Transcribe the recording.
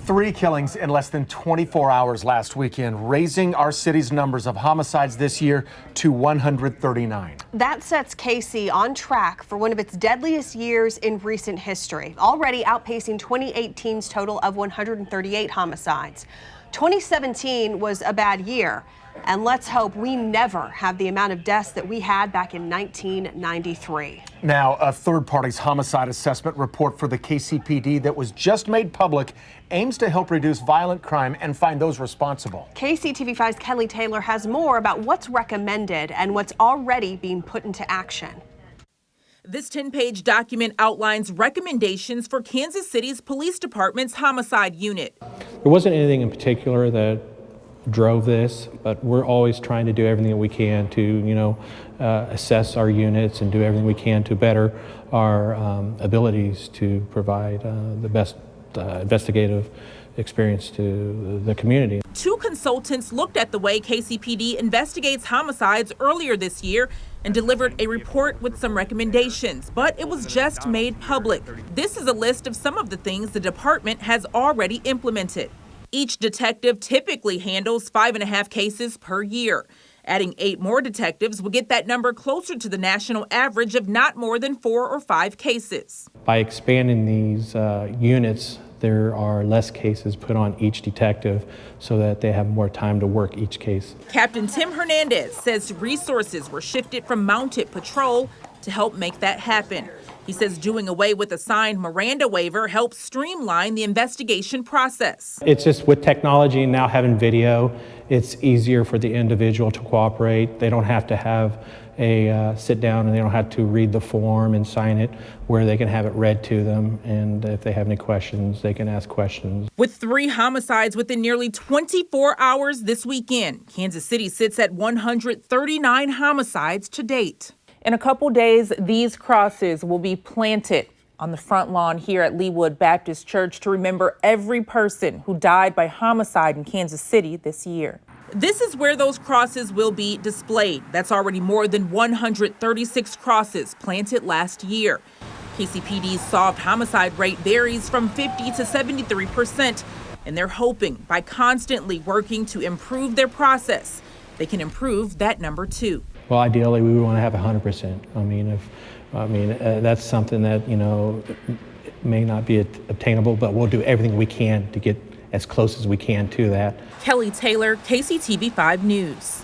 3 killings in less than 24 hours last weekend, raising our city's numbers of homicides this year to 139. That sets KC on track for one of its deadliest years in recent history, already outpacing 2018's total of 138 homicides. 2017 was a bad year, and let's hope we never have the amount of deaths that we had back in 1993. Now, a third party's homicide assessment report for the KCPD that was just made public aims to help reduce violent crime and find those responsible. KCTV5's Kelly Taylor has more about what's recommended and what's already being put into action. This 10-page document outlines recommendations for Kansas City's police department's homicide unit. There wasn't anything in particular that drove this, but we're always trying to do everything that we can to, assess our units and do everything we can to better our abilities to provide the best investigative experience to the community. 2 consultants looked at the way KCPD investigates homicides earlier this year and delivered a report with some recommendations, but it was just made public. This is a list of some of the things the department has already implemented. Each detective typically handles 5.5 cases per year. Adding 8 more detectives will get that number closer to the national average of not more than 4 or 5 cases. By expanding these units, there are less cases put on each detective so that they have more time to work each case. Captain Tim Hernandez says resources were shifted from mounted patrol to help make that happen. He says doing away with a signed Miranda waiver helps streamline the investigation process. It's just with technology and now having video, it's easier for the individual to cooperate. They don't have to have a sit down and they don't have to read the form and sign it, where they can have it read to them. And if they have any questions, they can ask questions. With 3 homicides within nearly 24 hours this weekend, Kansas City sits at 139 homicides to date. In a couple days, these crosses will be planted on the front lawn here at Leawood Baptist Church to remember every person who died by homicide in Kansas City this year. This is where those crosses will be displayed. That's already more than 136 crosses planted last year. KCPD's solved homicide rate varies from 50 to 73%, and they're hoping by constantly working to improve their process, they can improve that number too. Well, ideally, we would want to have 100%. That's something that, may not be obtainable, but we'll do everything we can to get as close as we can to that. Kelly Taylor, KCTV5 News.